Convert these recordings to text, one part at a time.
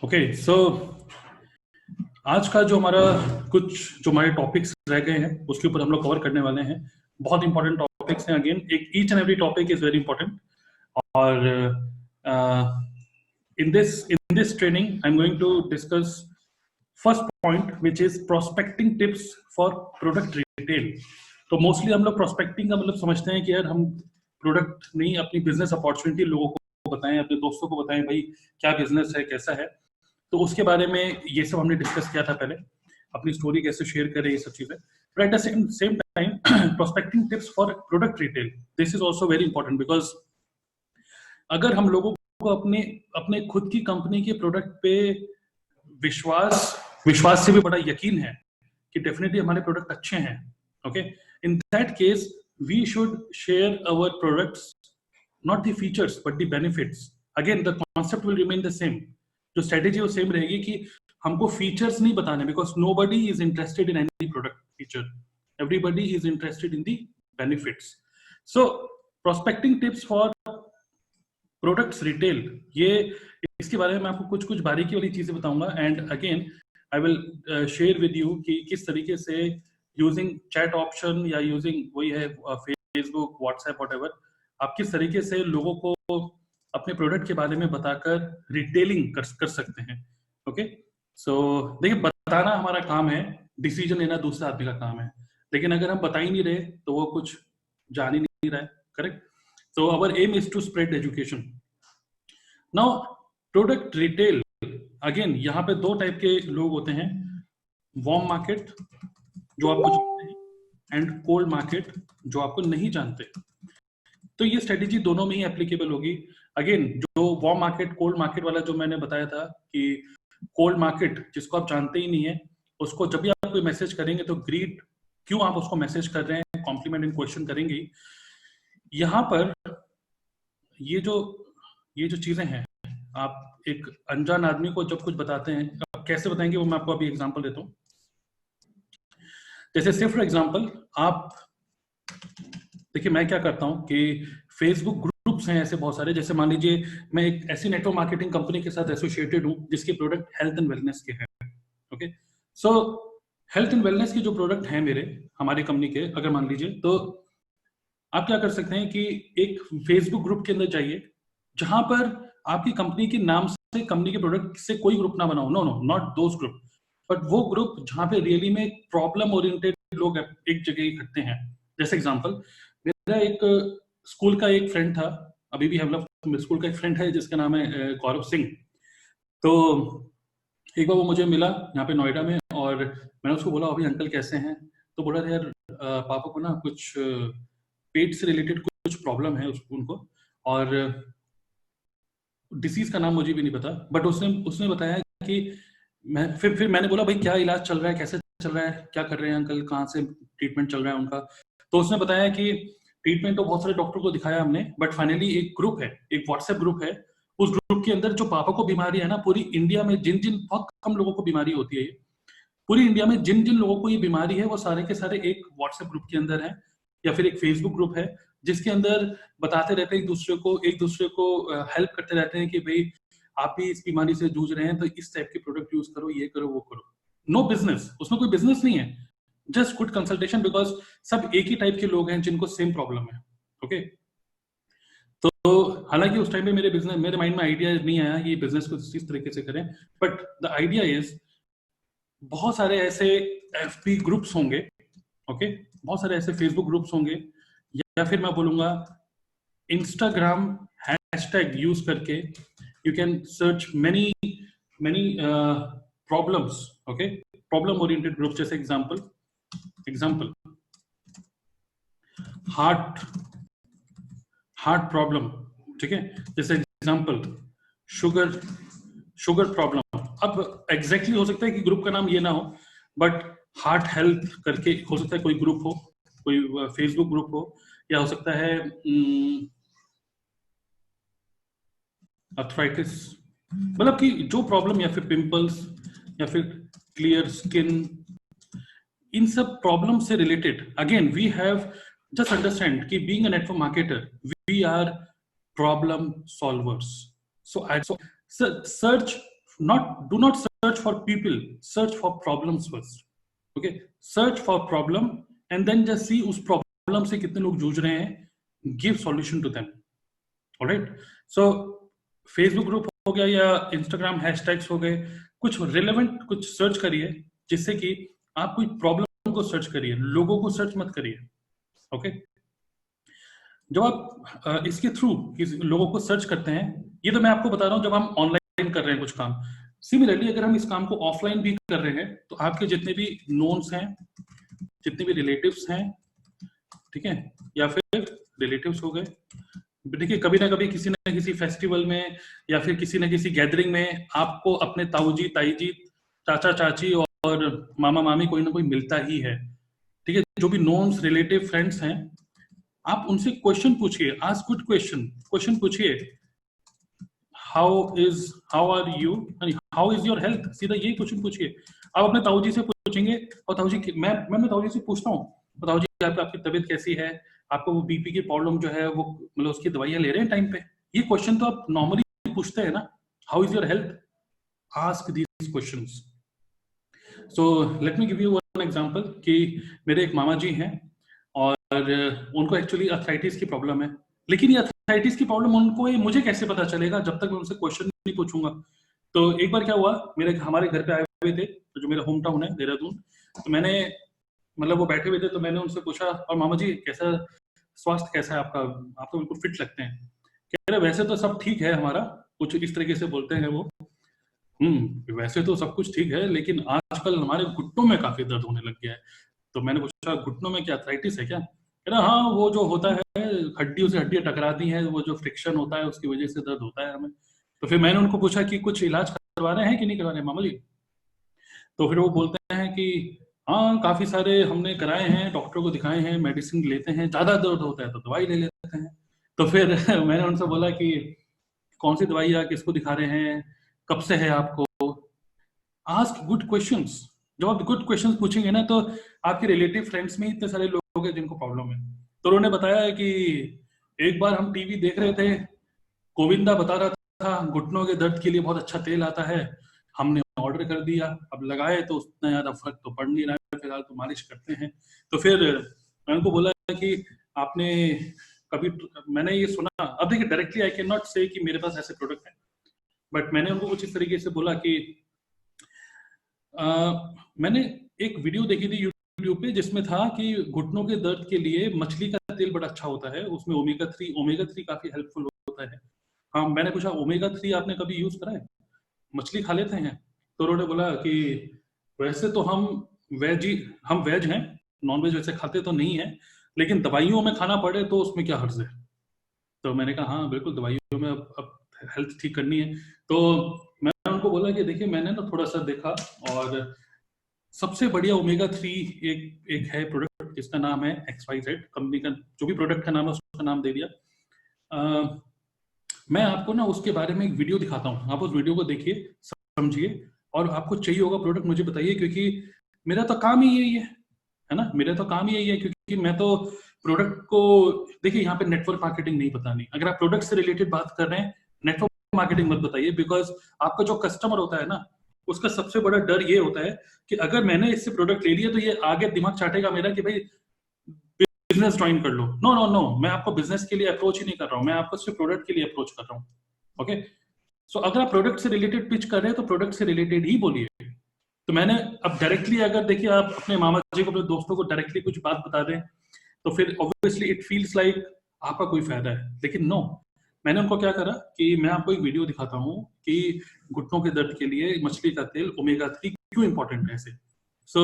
Okay so आज का जो हमारे टॉपिक्स रह गए हैं उसके ऊपर हम लोग कवर करने वाले हैं। बहुत इंपॉर्टेंट टॉपिक्स हैं। Again each and every topic is very important. और in this training I am going to discuss first point which is prospecting tips for product retail. तो मोस्टली हम लोग प्रोस्पेक्टिंग का मतलब समझते हैं कि यार हम प्रोडक्ट नहीं, अपनी बिजनेस अपॉर्चुनिटी लोगों को बताएं, अपने दोस्तों को बताएं भाई क्या बिजनेस है, कैसा है। तो उसके बारे में ये सब हमने डिस्कस किया था पहले, अपनी स्टोरी कैसे शेयर करें, ये सब चीजें। But at the same time prospecting tips for product retail, this is also very important because अगर हम लोगों को अपने खुद की कंपनी के प्रोडक्ट पे विश्वास से भी बड़ा यकीन है कि डेफिनेटली हमारे प्रोडक्ट अच्छे हैं, okay, in that case we should share our products, not the features but the benefits. Again the concept will remain the same, जो स्ट्रेटेजी वो सेम रहेगी कि हमको फीचर्स नहीं बताने, because nobody is interested in any product feature, everybody is interested in the benefits. So prospecting tips for products retail, ये इसके बारे में मैं आपको कुछ बारीकी वाली चीजें बताऊंगा। And again I will share with you कि किस तरीके से यूजिंग चैट ऑप्शन या यूजिंग वही है फेसबुक, व्हाट्सएप, व्हाटएवर, आप किस तरीके से लोगों को अपने प्रोडक्ट के बारे में बताकर रिटेलिंग कर सकते हैं। ओके सो देखिए, बताना हमारा काम है, डिसीजन लेना दूसरा आदमी का काम है। लेकिन अगर हम बता ही नहीं रहे तो वो कुछ जान ही नहीं रहा है, correct. So our aim is to spread education. Now product retail, again यहाँ पे दो टाइप के लोग होते हैं, वार्म मार्केट जो आपको जानते हैं एंड कोल्ड मार्केट जो आपको नहीं जानते। तो ये स्ट्रेटेजी दोनों में ही एप्लीकेबल होगी। अगेन जो वार्म मार्केट कोल्ड मार्केट वाला जो मैंने बताया था कि कोल्ड मार्केट जिसको आप जानते ही नहीं है, उसको जब भी आप कोई मैसेज करेंगे तो ग्रीड क्यों आप उसको मैसेज कर रहे हैं, कॉम्प्लीमेंट एंड क्वेश्चन करेंगे। यहाँ पर ये जो चीजें हैं, आप एक अनजान आदमी को जब कुछ बताते हैं, आप कैसे बताएंगे वो मैं आपको अभी एग्जांपल देता हूँ। जैसे सिर्फ फॉर एग्जांपल आप देखिए, मैं क्या करता हूँ कि फेसबुक ग्रुप्स हैं ऐसे बहुत सारे, जैसे मान लीजिए मैं एक ऐसी नेटवर्क मार्केटिंग कंपनी के साथ एसोसिएटेड हूँ जिसके प्रोडक्ट हेल्थ एंड वेलनेस के हैं। Okay so health and wellness के जो प्रोडक्ट हैं हमारी कंपनी के, अगर मान लीजिए, तो आप क्या कर सकते हैं कि एक फेसबुक ग्रुप के अंदर जाइए जहां पर आपकी कंपनी के नाम से, कंपनी के प्रोडक्ट से कोई ग्रुप ना बनाओ, no not those group, but वो ग्रुप जहां पे रियली में प्रॉब्लम ओरिएंटेड लोग एक जगह इकट्ठे हैं। जैसे एग्जांपल, मेरा एक स्कूल का एक फ्रेंड था, अभी भी हम लोग स्कूल का एक फ्रेंड है जिसका नाम है गौरव सिंह। तो एक बार वो मुझे मिला यहाँ पे नोएडा में, और मैंने उसको बोला अभी अंकल कैसे हैं, तो बोला यार पापा को ना कुछ पेट से रिलेटेड कुछ प्रॉब्लम है उनको, और डिसीज का नाम मुझे भी नहीं पता, बट उसने बताया कि फिर मैंने बोला भाई क्या इलाज चल रहा है, कैसे चल रहा है, क्या कर रहे हैं अंकल, कहाँ से ट्रीटमेंट चल रहा है उनका। तो उसने बताया कि ट्रीटमेंट तो बहुत सारे डॉक्टर को दिखाया हमने, बट फाइनली एक ग्रुप है, एक व्हाट्सएप ग्रुप है, उस ग्रुप के अंदर जो पापा को बीमारी है ना, पूरी इंडिया में जिन बहुत कम लोगों को बीमारी होती है, पूरी इंडिया में जिन लोगों को ये बीमारी है वो सारे के सारे एक व्हाट्सएप ग्रुप के अंदर है, या फिर एक फेसबुक ग्रुप है जिसके अंदर बताते रहते हैं एक दूसरे को हेल्प करते रहते हैं कि भाई आप भी इस बीमारी से जूझ रहे हैं तो इस टाइप के प्रोडक्ट यूज करो, ये करो, वो करो। नो बिजनेस, उसमें कोई बिजनेस नहीं है, जस्ट गुड कंसल्टेशन, बिकॉज सब एक ही टाइप के लोग हैं जिनको सेम प्रॉब्लम है। ओके तो हालांकि उस टाइम पे मेरे माइंड में आइडिया नहीं आया ये बिजनेस को इस तरीके से करें, बट द आइडिया इज बहुत सारे ऐसे एफबी ग्रुप्स होंगे, ओके, बहुत सारे ऐसे फेसबुक ग्रुप्स होंगे, या फिर मैं बोलूंगा इंस्टाग्राम हैशटैग यूज करके you can search many problems, okay, problem oriented group. जैसे एग्जांपल हार्ट प्रॉब्लम, ठीक है, जैसे एग्जांपल शुगर प्रॉब्लम। अब एग्जैक्टली हो सकता है कि ग्रुप का नाम ये ना हो, बट हार्ट हेल्थ करके हो सकता है कोई ग्रुप हो, कोई फेसबुक ग्रुप हो, या हो सकता है अर्थराइटिस, मतलब कि जो प्रॉब्लम, या फिर पिंपल्स, या फिर क्लियर स्किन, इन सब प्रॉब्लम से related. Again we have just understand कि being a network marketer we are problem solvers. So search do not search for people, search for problems first. Okay, search for problem and then just see उस problem से कितने लोग जूझ रहे हैं, give solution to them. Alright, so Facebook group हो गया या Instagram hashtags हो गए, कुछ relevant कुछ search करिए, जिससे कि आप कोई problem को search करिए, लोगों को search मत करिए. Okay, जब आप इसके थ्रू लोगों को सर्च करते हैं, ये तो मैं आपको बता रहा हूँ जब हम ऑनलाइन कर रहे हैं कुछ काम. सिमिलरली अगर हम इस काम को ऑफलाइन भी कर रहे हैं तो आपके जितने भी नोन्स हैं, जितने भी रिलेटिव्स हैं, ठीक है, या फिर रिलेटिव्स हो गए, देखिए कभी ना कभी किसी ना किसी फेस्टिवल में या फिर किसी ना किसी गैदरिंग में आपको अपने ताऊजी, ताईजी, चाचा, चाची और मामा, मामी कोई ना कोई मिलता ही है. ठीक है, जो भी नोन्स, रिलेटिव, फ्रेंड्स हैं, आप उनसे क्वेश्चन पूछिए, आस्क गुड क्वेश्चन पूछिए. How are you, how is your health, सीधा यही क्वेश्चन पूछिए. आप अपने ताऊजी से पूछेंगे और ताऊजी, मैं ताऊजी से पूछता हूँ, ताऊजी आपकी तबीयत कैसी है, आपको वो बीपी की प्रॉब्लम जो है वो मतलब उसकी दवाइयां ले रहे हैं टाइम पे. ये क्वेश्चन तो आप नॉर्मली पूछते हैं ना, how is your health, ask these questions. So let me give you one example कि मेरे एक मामा जी हैं और उनको एक्चुअली अर्थराइटिस की प्रॉब्लम है, लेकिन ये अर्थराइटिस की प्रॉब्लम उनको मुझे कैसे पता चलेगा जब तक मैं उनसे क्वेश्चन नहीं पूछूंगा. तो एक बार क्या हुआ, हमारे घर पे आए हुए थे, तो जो मेरा होम टाउन है देहरादून, तो मैंने मतलब वो बैठे हुए थे, तो मैंने उनसे पूछा, और मामा जी कैसा स्वास्थ्य कैसा है आपका, आप तो बिल्कुल फिट लगते हैं. कह रहे वैसे तो सब ठीक है हमारा, कुछ इस तरीके से बोलते हैं वो. वैसे तो सब कुछ ठीक है, लेकिन आजकल हमारे घुटनों में काफी दर्द होने लग गया है. तो मैंने पूछा घुटनों में क्या अर्थराइटिस है क्या? कह रहा हाँ, वो जो होता है हड्डियों से हड्डियां टकराती हैं, वो जो फ्रिक्शन होता है उसकी वजह से दर्द होता है हमें. तो फिर मैंने उनको पूछा कि कुछ इलाज करवा रहे हैं कि नहीं करवा रहे हैं मामा जी. तो फिर वो बोलते हैं कि हाँ काफी सारे हमने कराए हैं, डॉक्टर को दिखाए हैं, मेडिसिन लेते हैं, ज्यादा दर्द होता है तो दवाई ले लेते हैं. तो फिर मैंने उनसे बोला कि कौन सी दवाई है, किसको दिखा रहे हैं, कब से है आपको. Ask good questions. जब आप गुड क्वेश्चंस पूछेंगे ना, तो आपके रिलेटिव फ्रेंड्स में इतने सारे लोग हैं जिनको प्रॉब्लम है. तो उन्होंने बताया है कि एक बार हम टीवी देख रहे थे, गोविंदा बता रहा था घुटनों के दर्द के लिए बहुत अच्छा तेल आता है, हमने ऑर्डर कर दिया, अब लगाए तो उतना ज्यादा फर्क तो पड़ नहीं रहा है, फिलहाल तो मालिश करते हैं. तो फिर मैं उनको बोला कि आपने कभी, मैंने ये सुना, अब देखिए डायरेक्टली आई कैन नॉट से कि मेरे पास ऐसे प्रोडक्ट है, बट मैंने उनको कुछ इस तरीके से बोला कि मैंने एक वीडियो देखी थी यूट्यूब पे जिसमें था कि घुटनों के दर्द के लिए मछली का तेल बड़ा अच्छा होता है, उसमें ओमेगा 3 काफी हेल्पफुल होता है. हाँ, मैंने पूछा ओमेगा 3 आपने कभी यूज करा है, मछली खा लेते हैं? तो उन्होंने बोला कि वैसे तो हम वेज हैं, नॉन वेज वैसे खाते तो नहीं है, लेकिन दवाइयों में खाना पड़े तो उसमें क्या हर्ज है. तो मैंने कहा हाँ बिल्कुल, दवाइयों में अब हेल्थ ठीक करनी है. तो मैंने उनको बोला कि देखिए मैंने ना थोड़ा सा देखा, और सबसे बढ़िया ओमेगा 3 एक है प्रोडक्ट जिसका नाम है XYZ, कंपनी का जो भी प्रोडक्ट का नाम है उसका नाम दे दिया. मैं आपको ना उसके बारे में एक वीडियो दिखाता हूँ, आप उस वीडियो को देखिए, समझिए, और आपको चाहिए होगा प्रोडक्ट मुझे बताइए, क्योंकि मेरा तो काम ही यही है ना, मेरा तो काम ही यही है, क्योंकि मैं तो प्रोडक्ट को, देखिए यहाँ पे नेटवर्क मार्केटिंग नहीं बतानी. अगर आप प्रोडक्ट से रिलेटेड बात कर रहे हैं, नेटवर्क मार्केटिंग मत बताइए, बिकॉज आपका जो कस्टमर होता है ना, उसका सबसे बड़ा डर ये होता है कि अगर मैंने इससे प्रोडक्ट ले लिया तो ये आगे दिमाग चाटेगा मेरा कि भाई बिजनेस ज्वाइन कर लो. नो नो नो, मैं आपको बिजनेस के लिए अप्रोच ही नहीं कर रहा हूँ, मैं आपको सिर्फ प्रोडक्ट के लिए अप्रोच कर रहा हूँ. ओके, सो अगर आप प्रोडक्ट से रिलेटेड पिच कर रहे हैं तो प्रोडक्ट से रिलेटेड ही बोलिए. तो मैंने अब डायरेक्टली, अगर देखिए आप अपने मामा जी को, अपने दोस्तों को डायरेक्टली कुछ बात बता दें तो फिर ऑब्वियसली इट फील्स लाइक आपका कोई फायदा है, लेकिन नो, मैंने उनको क्या करा कि मैं आपको एक वीडियो दिखाता हूँ कि घुटनों के दर्द के लिए मछली का तेल ओमेगा 3 क्यों इंपॉर्टेंट है ऐसे. सो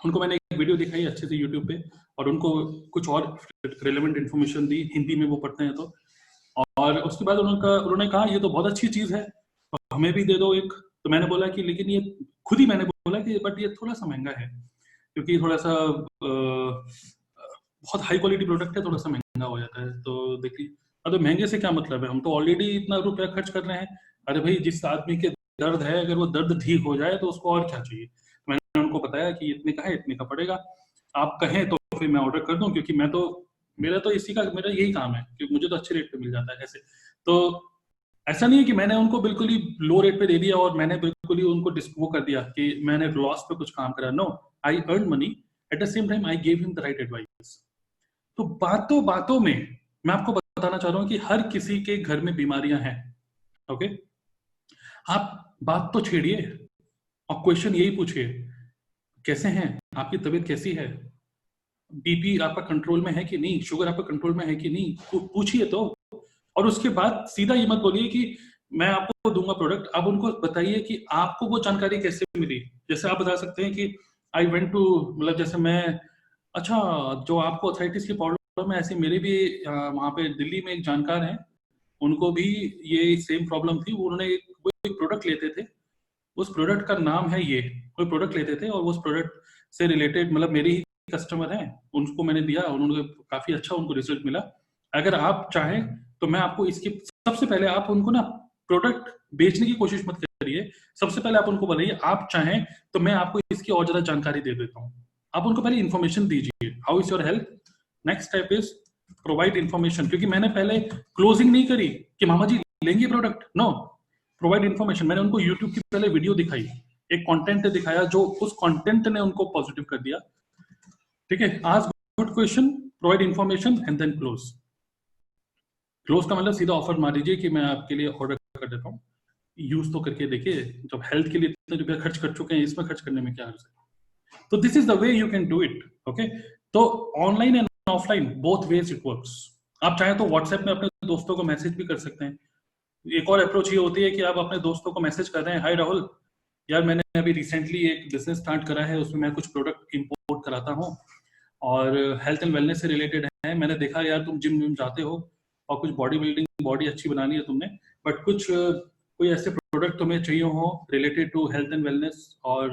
उनको मैंने एक वीडियो दिखाई अच्छे से यूट्यूब पे, और उनको कुछ और रिलेवेंट इन्फॉर्मेशन दी, हिंदी में वो पढ़ते हैं तो. और उसके बाद उन्होंने कहा ये तो बहुत अच्छी चीज है, तो हमें भी दे दो एक. तो मैंने बोला कि लेकिन ये, खुद ही मैंने बोला कि बट ये थोड़ा सा महंगा है, क्योंकि थोड़ा सा बहुत हाई क्वालिटी प्रोडक्ट है, थोड़ा सा महंगा हो जाता है. तो देखिए, अब तो महंगे से क्या मतलब है, हम तो ऑलरेडी इतना रुपया खर्च कर रहे हैं. अरे भाई, जिस आदमी के दर्द है, अगर वो दर्द ठीक हो जाए तो उसको और क्या चाहिए. मैंने उनको बताया कि इतने का है, इतने का पड़ेगा, आप कहें तो फिर मैं ऑर्डर कर दूं, क्योंकि मेरा तो यही काम है, क्योंकि मुझे तो अच्छे रेट पे मिल जाता है ऐसे. तो ऐसा नहीं है कि मैंने उनको बिल्कुल ही लो रेट पे दे दिया और मैंने बिल्कुल ही उनको वो कर दिया कि मैंने लॉस पे कुछ काम करा। No, I earn money, at the same time I gave him the right advice. तो बातों बातों में मैं आपको बताना चाह रहा हूं कि हर किसी के घर में बीमारियां हैं। ओके, आप बात तो छेड़िए और क्वेश्चन यही पूछिए, कैसे हैं, आपकी तबीयत कैसी है, बीपी आपका कंट्रोल में है कि नहीं, शुगर आपका कंट्रोल में है कि नहीं, पूछिए तो। और उसके बाद सीधा ये मत बोलिए कि मैं आपको दूंगा प्रोडक्ट। आप उनको बताइए कि आपको वो जानकारी कैसे मिली। जैसे आप बता सकते हैं कि आई वेंट टू, मतलब जैसे मैं, अच्छा जो आपको अथराइटिस की प्रॉब्लम है, ऐसे मेरे भी वहाँ पे दिल्ली में एक जानकार हैं, उनको भी ये सेम प्रॉब्लम थी। उन्होंने वो एक प्रोडक्ट लेते थे, उस प्रोडक्ट का नाम है ये, कोई प्रोडक्ट लेते थे और उस प्रोडक्ट से रिलेटेड, मतलब मेरी ही कस्टमर हैं, उनको मैंने दिया, उन्होंने काफी अच्छा उनको रिजल्ट मिला। अगर आप चाहें तो मैं आपको इसकी, सबसे पहले आप उनको ना प्रोडक्ट बेचने की कोशिश मत करिए। सबसे पहले आप उनको बताइए, आप चाहें तो मैं आपको इसकी और ज्यादा जानकारी दे देता हूँ। आप उनको पहले इन्फॉर्मेशन दीजिए, how is your health. Next step is provide information, क्योंकि मैंने पहले क्लोजिंग नहीं करी कि मामा जी लेंगे प्रोडक्ट, नो, प्रोवाइड इन्फॉर्मेशन। मैंने उनको यूट्यूब की पहले वीडियो दिखाई, एक कंटेंट दिखाया, जो उस कंटेंट ने उनको पॉजिटिव कर दिया। ठीक है, ask good question, provide information and then close. Close का मतलब सीधा ऑफर मार दीजिए कि मैं आपके लिए ऑर्डर कर देता हूँ, यूज तो करके देखिए, जब हेल्थ के लिए इतने रुपया खर्च कर चुके हैं, इसमें खर्च करने में क्या हर्ज है। तो this is the way you can do it. Okay, तो online and offline both ways it works. आप चाहें तो व्हाट्सएप में अपने दोस्तों को मैसेज भी कर सकते हैं। एक और अप्रोच ये होती है कि आप अपने दोस्तों को मैसेज कर रहे हैं, हाय राहुल, यार मैंने अभी रिसेंटली एक बिजनेस स्टार्ट करा है, उसमें मैं कुछ प्रोडक्ट इंपोर्ट कराता हूँ और हेल्थ एंड वेलनेस से रिलेटेड है। मैंने देखा यार तुम जिम विम जाते हो और कुछ बॉडी बिल्डिंग, बॉडी अच्छी बनानी है तुमने, बट कुछ कोई ऐसे प्रोडक्ट तुम्हें चाहिए हो related to health and wellness, और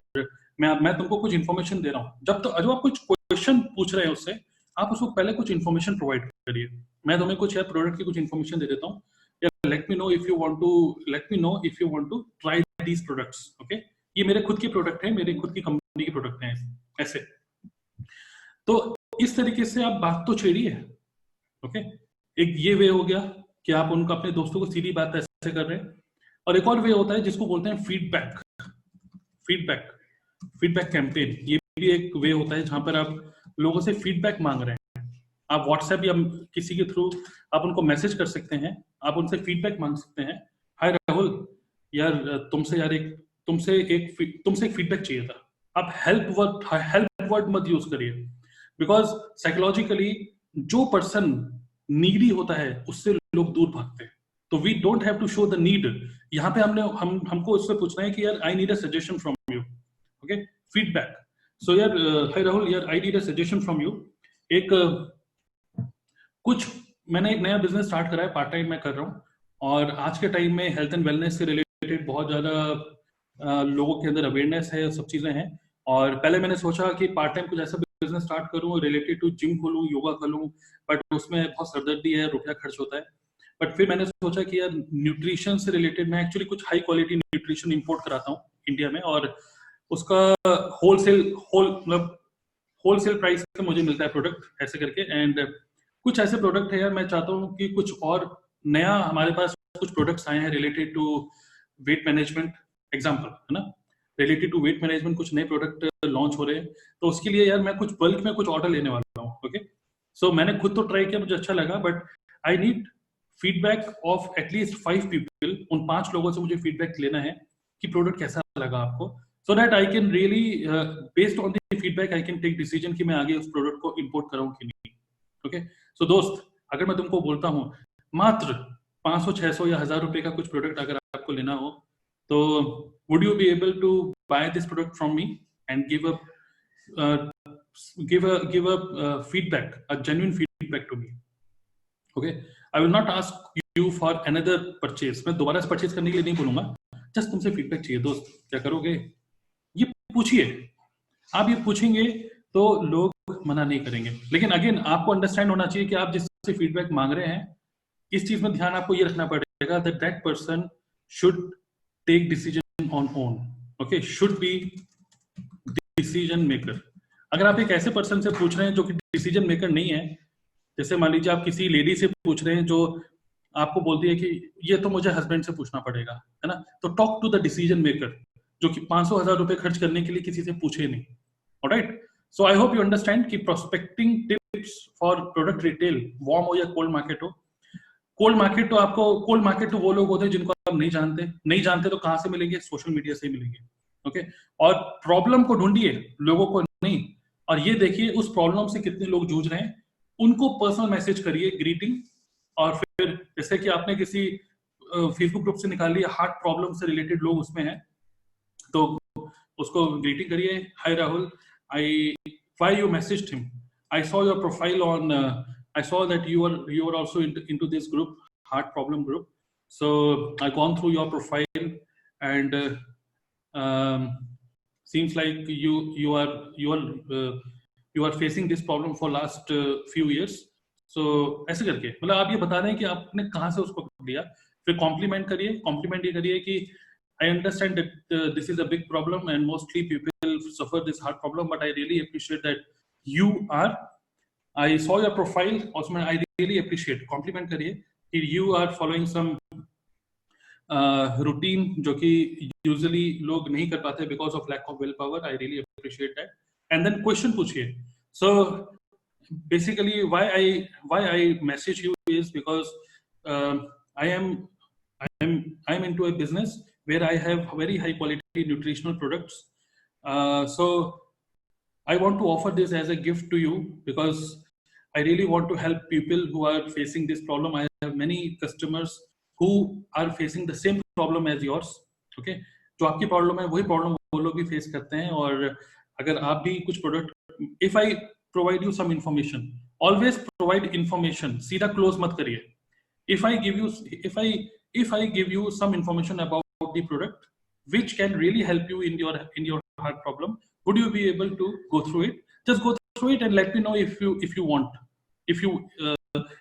मैं तुमको कुछ इन्फॉर्मेशन दे रहा हूँ। जब आप कुछ क्वेश्चन पूछ रहे हैं उससे, आप उसको पहले कुछ इन्फॉर्मेशन प्रोवाइड करिए। मैं तुम्हें कुछ यार प्रोडक्ट की कुछ इन्फॉर्मेशन दे देता हूँ, let me know if you want to try these products. Okay, ये मेरे खुद के प्रोडक्ट हैं, मेरे खुद की कंपनी के प्रोडक्ट हैं, ऐसे। तो इस तरीके से आप बात तो छेड़िए। ओके, एक ये वे हो गया कि आप उनको, अपने दोस्तों को सीधी बात ऐसे कर रहे हैं। और एक और वे होता है जिसको बोलते हैं फीडबैक। फीडबैक फीडबैक कैंपेन, ये भी एक वे होता है जहां पर आप लोगों से फीडबैक मांग रहे हैं। आप व्हाट्सएप या किसी के थ्रू आप उनको मैसेज कर सकते हैं, आप उनसे फीडबैक मांग सकते हैं। हाय राहुल, यार तुमसे एक फीडबैक चाहिए था। आप हेल्प वर्ड मत यूज करिए, बिकॉज साइकोलॉजिकली जो पर्सन नीडी होता है उससे लोग दूर भागते हैं। तो we don't have to show the need. यहाँ पे हमको उससे पूछना है कि यार I need a suggestion from you. Okay, feedback. So यार हाय राहुल, यार I need a suggestion from you. एक कुछ मैंने एक नया बिजनेस स्टार्ट करा है, पार्ट टाइम मैं कर रहा हूँ, और आज के टाइम में हेल्थ एंड वेलनेस से रिलेटेड बहुत ज्यादा लोगों के अंदर अवेयरनेस है, सब चीजें हैं। और पहले मैंने सोचा कि पार्ट टाइम कुछ ऐसा बिजनेस स्टार्ट करूँ रिलेटेड टू जिम खोलूँ, योगा खोलूँ, बट उसमें बहुत सरदर्दी है, रुपया खर्च होता है। बट फिर मैंने सोचा कि यार न्यूट्रिशन से रिलेटेड मैं एक्चुअली कुछ हाई क्वालिटी न्यूट्रिशन इंपोर्ट कराता हूँ इंडिया में, और उसका होलसेल प्राइस पे मुझे मिलता है प्रोडक्ट, ऐसे करके। एंड कुछ ऐसे प्रोडक्ट है यार, मैं चाहता हूँ कि कुछ और नया, हमारे पास कुछ प्रोडक्ट्स आए हैं related to weight management, example है ना, रिलेटेड टू वेट मैनेजमेंट कुछ नए प्रोडक्ट लॉन्च हो रहे हैं। तो उसके लिए यार मैं कुछ बल्क में कुछ ऑर्डर लेने वाला हूँ। ओके, सो मैंने खुद तो ट्राई किया, मुझे अच्छा लगा, but I need feedback of at least 5 people. उन 5 लोगों से मुझे फीडबैक लेना है कि प्रोडक्ट कैसा लगा आपको, so that I can really based on the feedback I can take decision कि मैं आगे उस प्रोडक्ट को इंपोर्ट कराऊं कि नहीं। ओके, सो दोस्त, अगर मैं तुमको बोलता हूँ मात्र 500, 600 या 1000 रुपए का कुछ प्रोडक्ट अगर आपको लेना हो, तो would you be able to buy this product from me and give a feedback, a genuine feedback to me? Okay, I will not ask you for another purchase. मैं दोबारा से परचेज करने के लिए नहीं बोलूंगा, जस्ट तुमसे फीडबैक चाहिए। दोस्त, क्या करोगे? ये पूछिए। आप ये पूछेंगे तो लोग मना नहीं करेंगे। लेकिन अगेन आपको अंडरस्टैंड होना चाहिए कि आप जिससे फीडबैक मांग रहे हैं, इस चीज में ध्यान आपको ये रखना पड़ेगा that that person should take decision on own. Okay, should be decision maker. अगर आप एक ऐसे पर्सन से पूछ रहे हैं जो कि डिसीजन मेकर नहीं है, जैसे मान लीजिए आप किसी लेडी से पूछ रहे हैं जो आपको बोलती है कि ये तो मुझे हस्बैंड से पूछना पड़ेगा, है ना, तो talk to the decision maker जो कि 500,000 रुपए खर्च करने के लिए किसी से पूछे नहीं. Alright, so I hope you understand कि prospecting tips for product retail, warm हो या कोल्ड मार्केट हो. कोल्ड मार्केट तो आपको, कोल्ड मार्केट तो वो लोग होते हैं जिनको आप नहीं जानते तो कहाँ से मिलेंगे, सोशल मीडिया से ही मिलेंगे. ओके, और प्रॉब्लम को ढूंढिए, लोगों को नहीं. और ये देखिए उस प्रॉब्लम से कितने लोग जूझ रहे हैं, उनको पर्सनल मैसेज करिए, ग्रीटिंग. और फिर जैसे कि आपने किसी फेसबुक ग्रुप से निकाल लिया, हार्ट प्रॉब्लम से रिलेटेड लोग उसमें हैं, तो उसको ग्रीटिंग करिए. Hi Rahul, I why you messaged him, I saw your profile on, I saw that you are also into this group, heart problem group. So I've gone through your profile, and seems like you are facing this problem for last few years. So ऐसे करके मतलब आप ये बता रहे हैं कि आपने कहाँ से उसको लिया. फिर कॉम्प्लीमेंट ये करिए कि I understand that this is a big problem and mostly people suffer this heart problem, but I really appreciate that you are. I saw your profile, Osman. I really appreciate. Compliment करिए कि you are following some routine जो कि usually लोग नहीं कर पाते because of lack of willpower. I really appreciate that. And then question पूछिए. So basically, why I message you is because I am into a business where I have very high quality nutritional products. So I want to offer this as a gift to you because I really want to help people who are facing this problem. I have many customers who are facing the same problem as yours. Okay, जो आपकी problem है वही problem वो लोग भी face करते हैं. और अगर आप भी कुछ product, if I provide you some information, always provide information, सीधा क्लोज मत करिए. If I give you some information about the product which can really help you in your heart problem, would you be able to go through it? Just go through it and let me know if you want,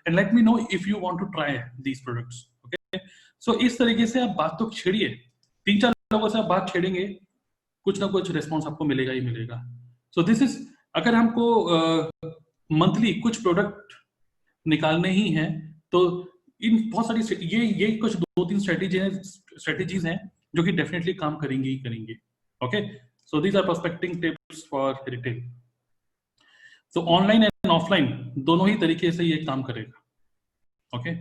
and let me know if you want to try these products. Okay, so इस तरीके से आप बात तो छेड़िए. 3-4 लोगों से आप बात छेड़ेंगे, कुछ ना कुछ रिस्पॉन्स आपको मिलेगा ही मिलेगा. सो दिस इज, अगर हमको मंथली कुछ प्रोडक्ट निकालने ही हैं तो इन बहुत सारी ये कुछ 2-3 स्ट्रेटेजीज हैं जो कि डेफिनेटली काम करेंगे ही करेंगे. Okay, so these are prospecting tips for retail. तो ऑनलाइन एंड ऑफलाइन दोनों ही तरीके से ये काम करेगा. ओके.